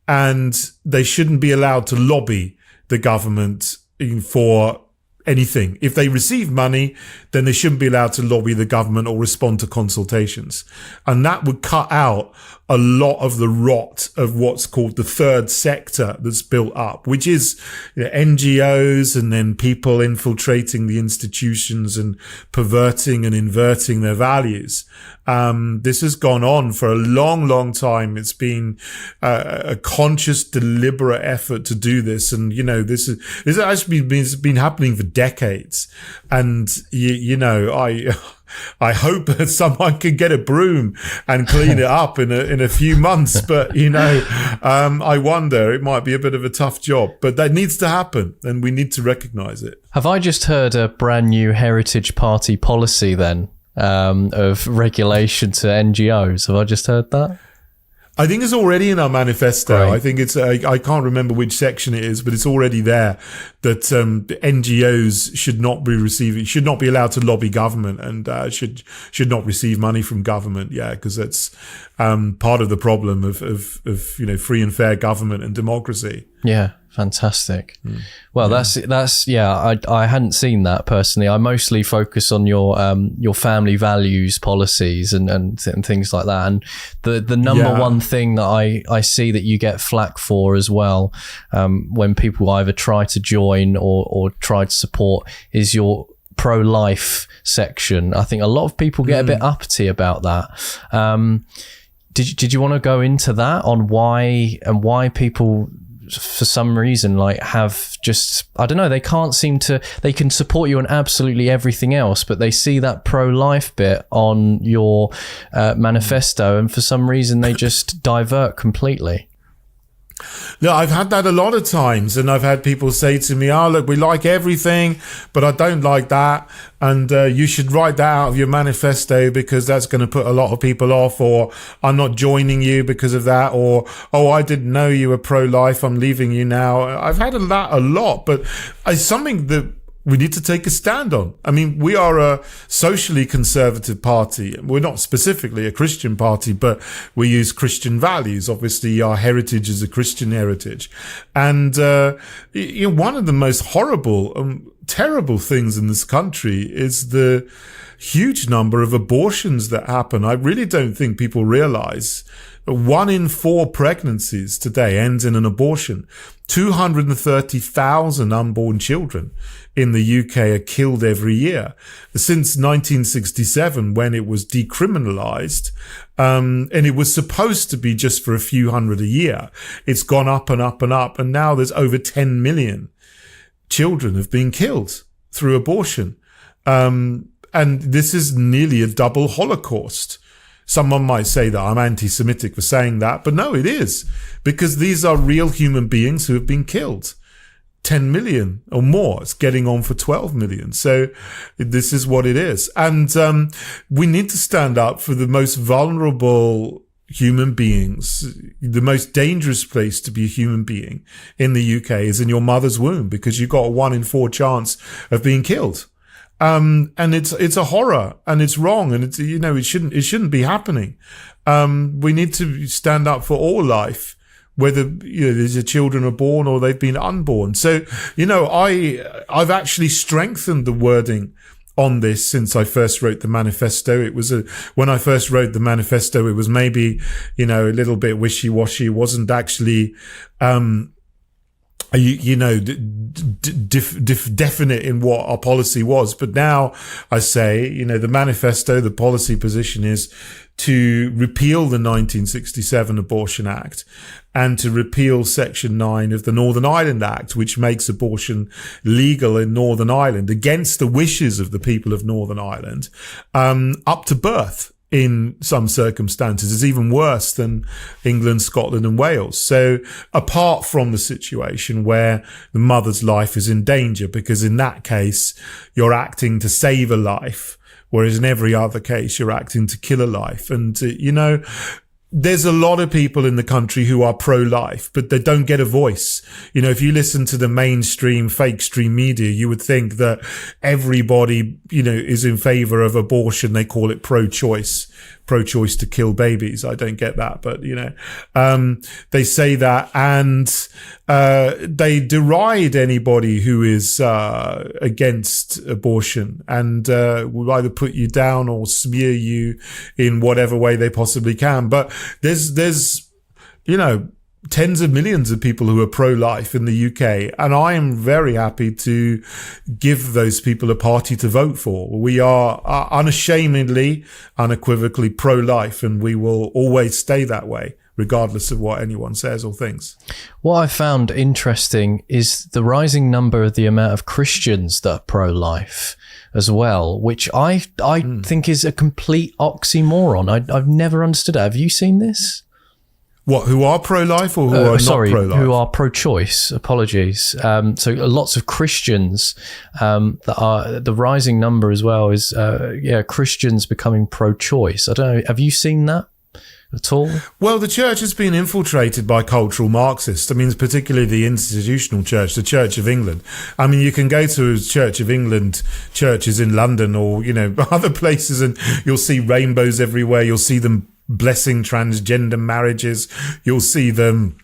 and they shouldn't be allowed to lobby the government for anything. If they receive money, then they shouldn't be allowed to lobby the government or respond to consultations. And that would cut out a lot of the rot of what's called the third sector that's built up, which is NGOs and then people infiltrating the institutions and perverting and inverting their values. This has gone on for a long, long time. It's been a conscious, deliberate effort to do this. And, this has actually been happening for decades. And, I hope that someone can get a broom and clean it up in a few months. But, I wonder, it might be a bit of a tough job, but that needs to happen and we need to recognize it. Have I just heard a brand new Heritage Party policy then? Of regulation to NGOs. Have I just heard that? I think it's already in our manifesto. Great. I think it's, I can't remember which section it is, but it's already there that, NGOs should not be allowed to lobby government and, should not receive money from government. Yeah. Cause that's, part of the problem of, free and fair government and democracy. Yeah. Fantastic. Well, that's I hadn't seen that personally. I mostly focus on your family values policies and things like that. And the number one thing that I see that you get flack for as well, when people either try to join or try to support, is your pro-life section. I think a lot of people get a bit uppity about that. Did you want to go into that on why people, for some reason, have just, I don't know, they can support you on absolutely everything else, but they see that pro-life bit on your manifesto, and for some reason they just divert completely. No, I've had that a lot of times, and I've had people say to me, look, we like everything, but I don't like that. And you should write that out of your manifesto because that's going to put a lot of people off, or I'm not joining you because of that, or, I didn't know you were pro-life, I'm leaving you now. I've had that a lot, but it's something that we need to take a stand on. I mean, we are a socially conservative party. We're not specifically a Christian party, but we use Christian values. Obviously, our heritage is a Christian heritage. And one of the most horrible, terrible things in this country is the huge number of abortions that happen. I really don't think people realize 1 in 4 pregnancies today ends in an abortion. 230,000 unborn children in the UK are killed every year. Since 1967, when it was decriminalized, and it was supposed to be just for a few hundred a year, it's gone up and up and up. And now there's over 10 million children have been killed through abortion. And this is nearly a double Holocaust. Someone might say that I'm anti-Semitic for saying that, but no, it is, because these are real human beings who have been killed. 10 million or more. It's getting on for 12 million. So this is what it is. And we need to stand up for the most vulnerable human beings. The most dangerous place to be a human being in the UK is in your mother's womb, because you've got a 1 in 4 chance of being killed. And it's a horror, and it's wrong, and it's, it shouldn't be happening. We need to stand up for all life, whether, the children are born or they've been unborn. So, I've actually strengthened the wording on this since I first wrote the manifesto. It was when I first wrote the manifesto, it was maybe, a little bit wishy-washy. It wasn't actually, definite in what our policy was. But now I say, the manifesto, the policy position is to repeal the 1967 Abortion Act and to repeal Section 9 of the Northern Ireland Act, which makes abortion legal in Northern Ireland against the wishes of the people of Northern Ireland, up to birth. in some circumstances. It's even worse than England, Scotland and Wales. So apart from the situation where the mother's life is in danger, because in that case, you're acting to save a life, whereas in every other case, you're acting to kill a life. And, there's a lot of people in the country who are pro-life, but they don't get a voice. If you listen to the mainstream, fake stream media, you would think that everybody, is in favor of abortion. They call it pro-choice to kill babies. I don't get that, but, they say that, and they deride anybody who is against abortion, and will either put you down or smear you in whatever way they possibly can. But there's tens of millions of people who are pro-life in the UK, and I am very happy to give those people a party to vote for. We are unashamedly, unequivocally pro-life, and we will always stay that way, regardless of what anyone says or thinks. What I found interesting is the rising number of the amount of Christians that are pro-life as well, which I think is a complete oxymoron. I've never understood it. Have you seen this? What, who are pro-life or who are not pro-life? Who are pro-choice. Apologies. So lots of Christians that are, the rising number as well is, Christians becoming pro-choice. I don't know. Have you seen that at all? Well, the church has been infiltrated by cultural Marxists. I mean, particularly the institutional church, the Church of England. I mean, you can go to Church of England churches in London or, other places, and you'll see rainbows everywhere. You'll see them blessing transgender marriages. You'll see them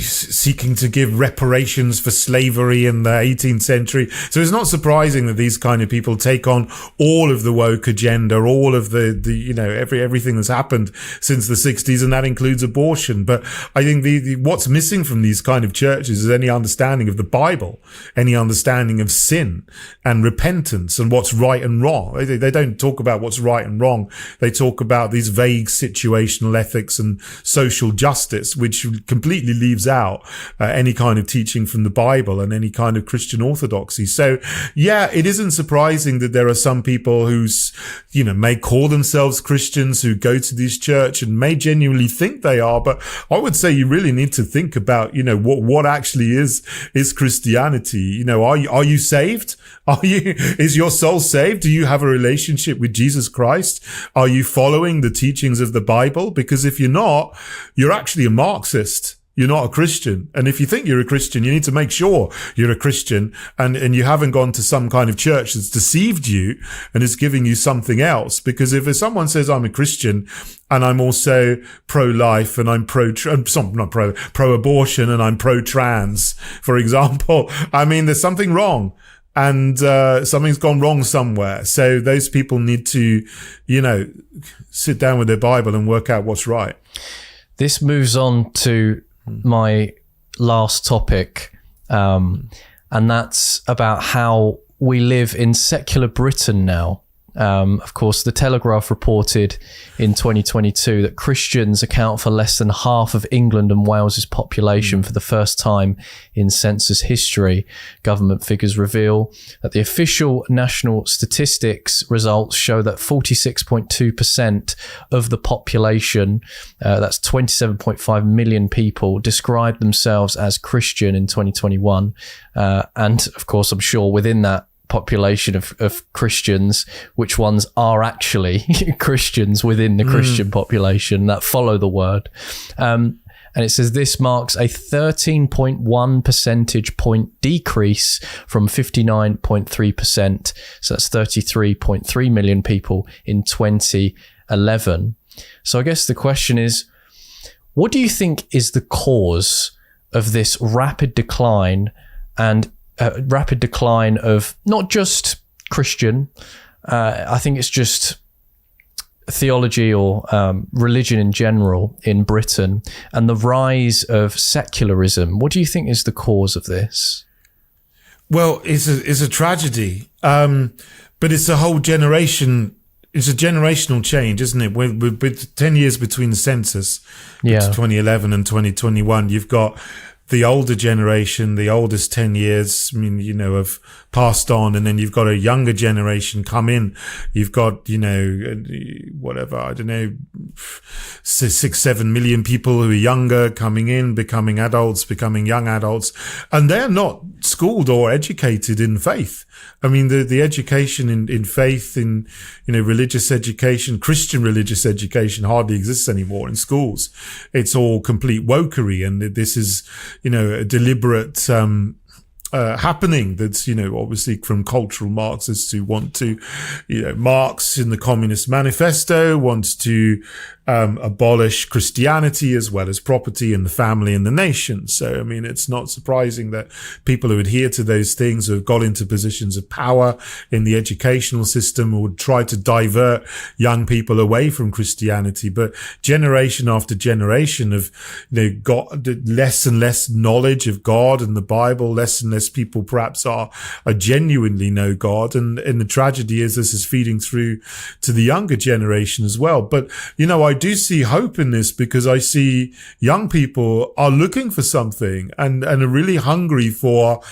seeking to give reparations for slavery in the 18th century. So it's not surprising that these kind of people take on all of the woke agenda, all of the everything that's happened since the 60s, and that includes abortion. But I think what's missing from these kind of churches is any understanding of the Bible, any understanding of sin and repentance and what's right and wrong. They don't talk about what's right and wrong. They talk about these vague situational ethics and social justice, which completely leaves out any kind of teaching from the Bible and any kind of Christian orthodoxy. So, yeah, it isn't surprising that there are some people who's, may call themselves Christians who go to this church and may genuinely think they are. But I would say you really need to think about, what actually is Christianity. Are you saved? Is your soul saved? Do you have a relationship with Jesus Christ? Are you following the teachings of the Bible? Because if you're not, you're actually a Marxist. You're not a Christian. And if you think you're a Christian, you need to make sure you're a Christian and you haven't gone to some kind of church that's deceived you and is giving you something else. Because if someone says I'm a Christian and I'm also pro-life and I'm pro-abortion and I'm pro-trans, for example, I mean, there's something wrong. And something's gone wrong somewhere. So those people need to, sit down with their Bible and work out what's right. This moves on to my last topic, and that's about how we live in secular Britain now. Of course, the Telegraph reported in 2022 that Christians account for less than half of England and Wales's population for the first time in census history. Government figures reveal that the official national statistics results show that 46.2% of the population, that's 27.5 million people, described themselves as Christian in 2021. And of course, I'm sure within that population of Christians, which ones are actually Christians within the Christian population that follow the word. And it says this marks a 13.1 percentage point decrease from 59.3%. So that's 33.3 million people in 2011. So I guess the question is, what do you think is the cause of this rapid decline and rapid decline of not just Christian, I think it's just theology or religion in general in Britain, and the rise of secularism? What do you think is the cause of this? Well, it's a tragedy, but it's a whole generation. It's a generational change, isn't it? With 10 years between the census, 2011 and 2021, you've got the older generation, the oldest 10 years, I mean, you know, have passed on, and then you've got a younger generation come in. You've got, you know, whatever, I don't know, 6-7 million people who are younger coming in, becoming adults, becoming young adults, and they're not schooled or educated in faith. I mean, the education in faith, in, you know, religious education, Christian religious education hardly exists anymore in schools. It's all complete wokery. And this is, you know, a deliberate, happening that's, you know, obviously from cultural Marxists who want to, you know, Marx in the Communist Manifesto wants to abolish Christianity as well as property and the family and the nation. So, I mean, it's not surprising that people who adhere to those things have got into positions of power in the educational system would try to divert young people away from Christianity. But generation after generation have, you know, got less and less knowledge of God and the Bible, less and less people perhaps are genuinely know God. And the tragedy is this is feeding through to the younger generation as well. But, you know, I do see hope in this because I see young people are looking for something and are really hungry for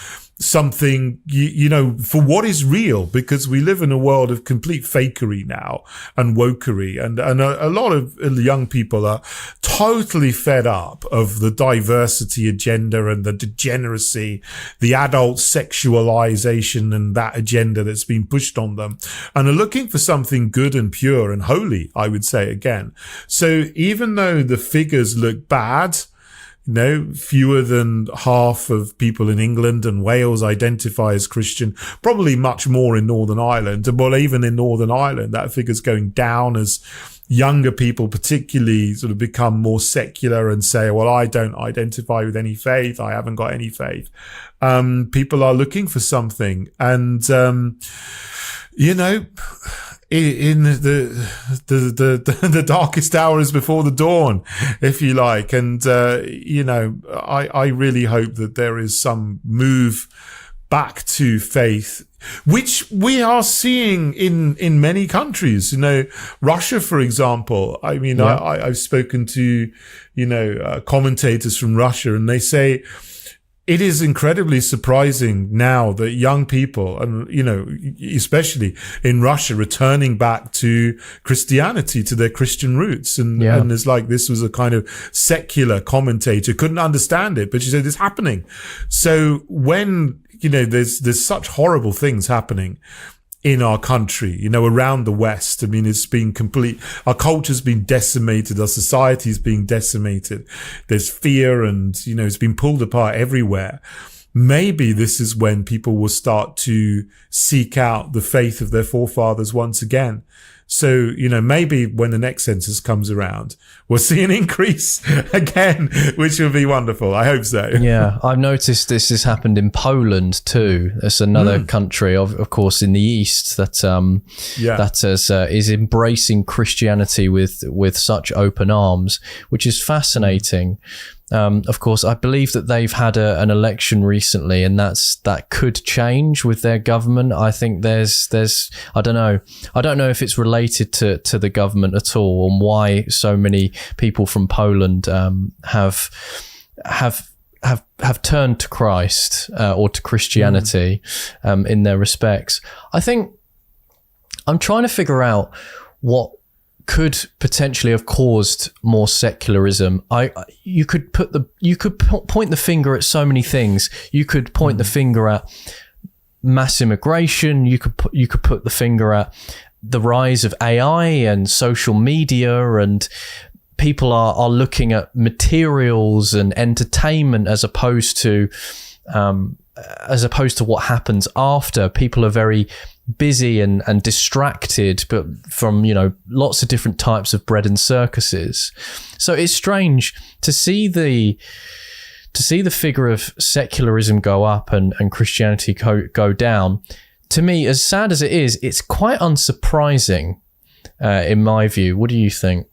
something, you know, for what is real, because we live in a world of complete fakery now and wokery. And a lot of young people are totally fed up of the diversity agenda and the degeneracy, the adult sexualization and that agenda that's been pushed on them, and are looking for something good and pure and holy, I would say again. So even though the figures look bad, you know, fewer than half of people in England and Wales identify as Christian, probably much more in Northern Ireland. Well, even in Northern Ireland, that figure's going down as younger people particularly sort of become more secular and say, well, I don't identify with any faith. I haven't got any faith. People are looking for something. And, you know, in the darkest hours before the dawn, if you like. And, you know, I really hope that there is some move back to faith, which we are seeing in many countries. You know, Russia, for example. I mean, yeah. I've spoken to, you know, commentators from Russia, and they say, it is incredibly surprising now that young people, and, you know, especially in Russia, returning back to Christianity, to their Christian roots. And it's like, this was a kind of secular commentator, couldn't understand it, but she said it's happening. So when, you know, there's such horrible things happening in our country, you know, around the West. I mean, it's been our culture's been decimated, our society's being decimated. There's fear and, you know, it's been pulled apart everywhere. Maybe this is when people will start to seek out the faith of their forefathers once again. So, you know, maybe when the next census comes around, we'll see an increase again, which will be wonderful. I hope so. Yeah, I've noticed this has happened in Poland too. It's another country, of course, in the East that is embracing Christianity with such open arms, which is fascinating. Of course, I believe that they've had an election recently, and that could change with their government. I think there's I don't know if it's related to the government at all, and why so many people from Poland have turned to Christ or to Christianity in their respects. I think I'm trying to figure out what could potentially have caused more secularism. You could point the finger at so many things. You could point the finger at mass immigration. You could put the finger at the rise of AI and social media, and people are looking at materials and entertainment as opposed to what happens after. People are very busy and distracted, but from, you know, lots of different types of bread and circuses. So it's strange to see the figure of secularism go up and Christianity go down. To me, as sad as it is, it's quite unsurprising in my view. What do you think?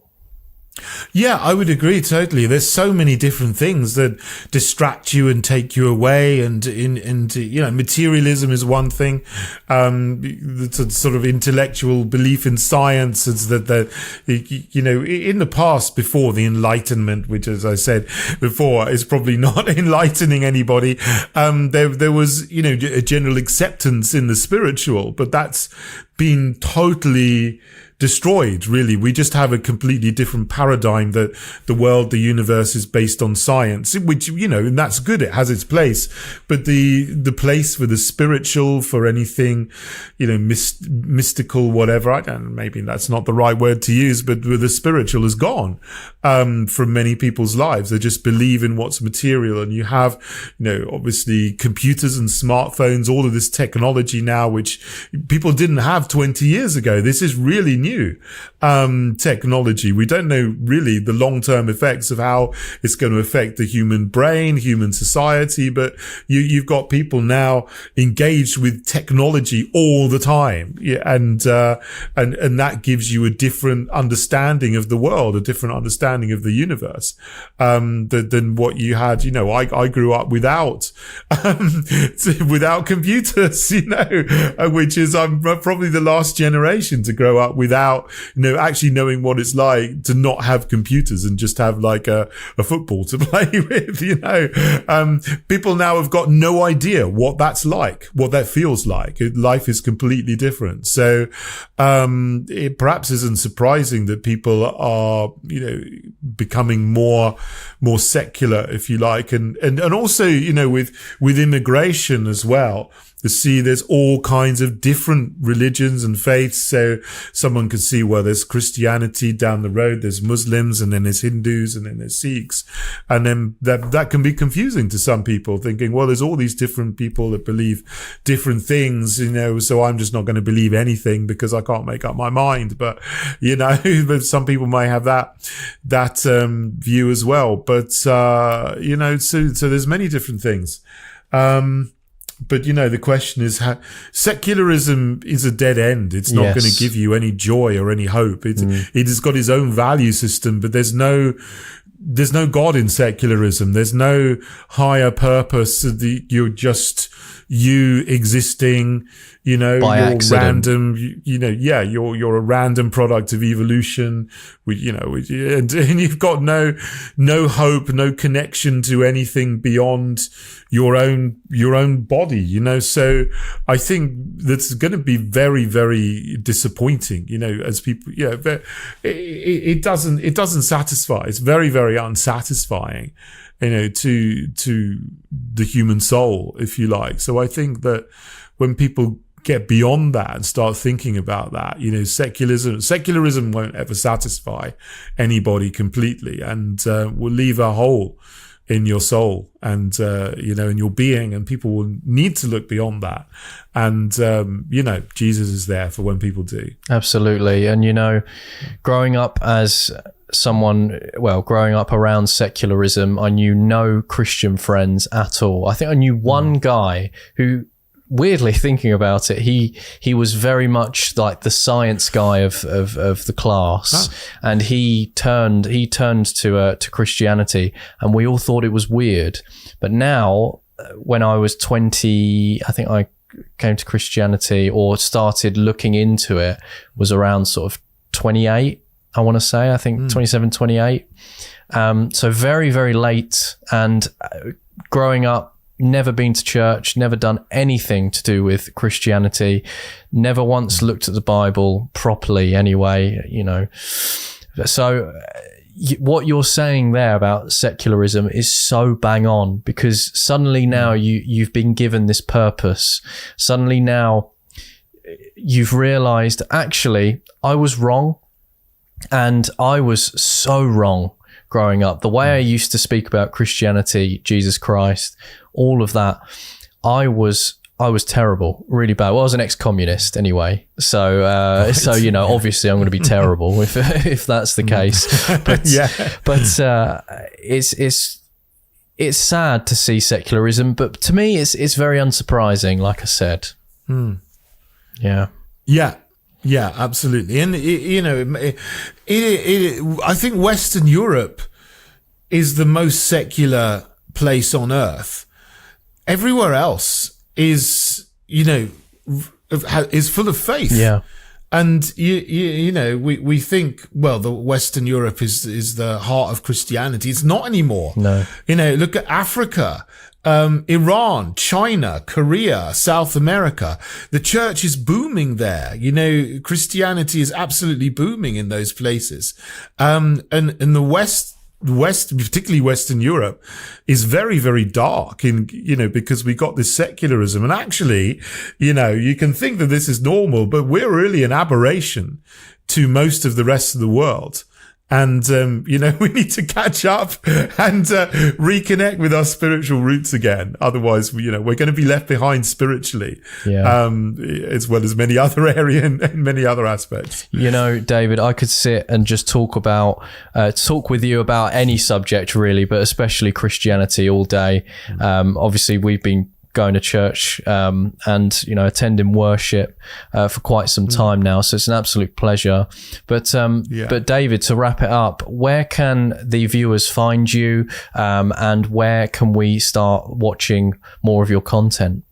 Yeah, I would agree totally. There's so many different things that distract you and take you away, and materialism is one thing. The sort of intellectual belief in science is that in the past, before the Enlightenment, which, as I said before, is probably not enlightening anybody, there was a general acceptance in the spiritual, but that's been totally destroyed, really. We just have a completely different paradigm that the world, the universe is based on science, which, and that's good. It has its place. But the place for the spiritual, for anything, mystical, whatever, I don't know, maybe that's not the right word to use, but the spiritual is gone, from many people's lives. They just believe in what's material. And you have, obviously computers and smartphones, all of this technology now, which people didn't have 20 years ago. This is really new technology. We don't know really the long-term effects of how it's going to affect the human brain, human society, but you've got people now engaged with technology all the time. Yeah, and that gives you a different understanding of the world, a different understanding of the universe, than what you had. I grew up without computers, which is, I'm probably the last generation to grow up without actually knowing what it's like to not have computers and just have like a football to play with. People now have got no idea what that's like, what that feels like. Life is completely different. So it perhaps isn't surprising that people are becoming more secular, if you like, and also with immigration as well. There's all kinds of different religions and faiths. So someone could see, well, there's Christianity down the road, there's Muslims, and then there's Hindus, and then there's Sikhs. And then that can be confusing to some people, thinking, well, there's all these different people that believe different things, so I'm just not going to believe anything because I can't make up my mind. But, but some people may have that view as well. But, so there's many different things. But, the question is how secularism is a dead end. It's not going to give you any joy or any hope. It has got its own value system, but there's no God in secularism. There's no higher purpose. You're just you existing, by you're accident. random, you're a random product of evolution, and you've got no hope, no connection to anything beyond your own body, so I think that's going to be very, very disappointing, as people, it doesn't satisfy. It's very, very unsatisfying, to the human soul, if you like. So I think that when people get beyond that and start thinking about that, secularism won't ever satisfy anybody completely, and will leave a hole in your soul and in your being, and people will need to look beyond that. And Jesus is there for when people do. Absolutely. And growing up as someone, growing up around secularism, I knew no Christian friends at all. I think I knew one guy who, weirdly thinking about it, he was very much like the science guy of the class, and he turned to Christianity, and we all thought it was weird. But now, when I was 20, I think I came to Christianity or started looking into it was around sort of 28. I want to say, I think 27, 28. So very, very late, and growing up, never been to church, never done anything to do with Christianity, never once looked at the Bible properly anyway, So what you're saying there about secularism is so bang on, because suddenly now you've been given this purpose. Suddenly now you've realized, actually, I was wrong, and I was so wrong growing up. The way I used to speak about Christianity, Jesus Christ, all of that, I was terrible, really bad. Well, I was an ex-communist anyway, so obviously I'm going to be terrible if that's the case. But it's sad to see secularism, but to me it's very unsurprising. Like I said, Yeah, absolutely. And, I think Western Europe is the most secular place on earth. Everywhere else is, is full of faith. Yeah. And we think, well, the Western Europe is the heart of Christianity. It's not anymore. No. Look at Africa, Iran, China, Korea, South America. The church is booming there. Christianity is absolutely booming in those places. And in the West, particularly Western Europe, is very, very dark because we got this secularism. And actually, you can think that this is normal, but we're really an aberration to most of the rest of the world. And, we need to catch up and reconnect with our spiritual roots again. Otherwise, we're going to be left behind spiritually, as well as many other areas and many other aspects. David, I could sit and just talk with you about any subject really, but especially Christianity all day. Obviously, we've been going to church and attending worship for quite some time now, so it's an absolute pleasure. But David, to wrap it up, where can the viewers find you, and where can we start watching more of your content?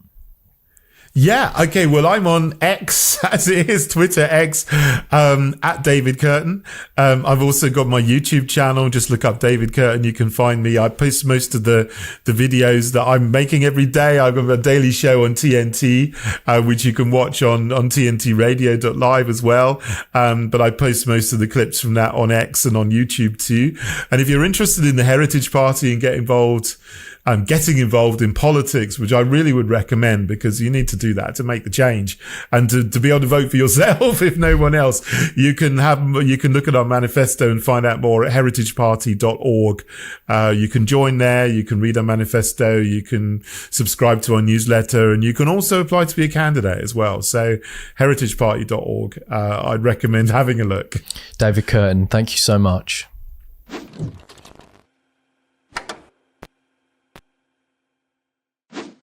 Yeah. Okay. Well, I'm on X, as it is, Twitter X, at David Kurten. I've also got my YouTube channel. Just look up David Kurten. You can find me. I post most of the videos that I'm making every day. I've got a daily show on TNT, which you can watch on tntradio.live as well. But I post most of the clips from that on X and on YouTube too. And if you're interested in the Heritage Party and getting involved in politics, which I really would recommend, because you need to do that to make the change and to be able to vote for yourself if no one else. You can look at our manifesto and find out more at heritageparty.org. You can join there. You can read our manifesto. You can subscribe to our newsletter, and you can also apply to be a candidate as well. So heritageparty.org. I'd recommend having a look. David Kurten, thank you so much.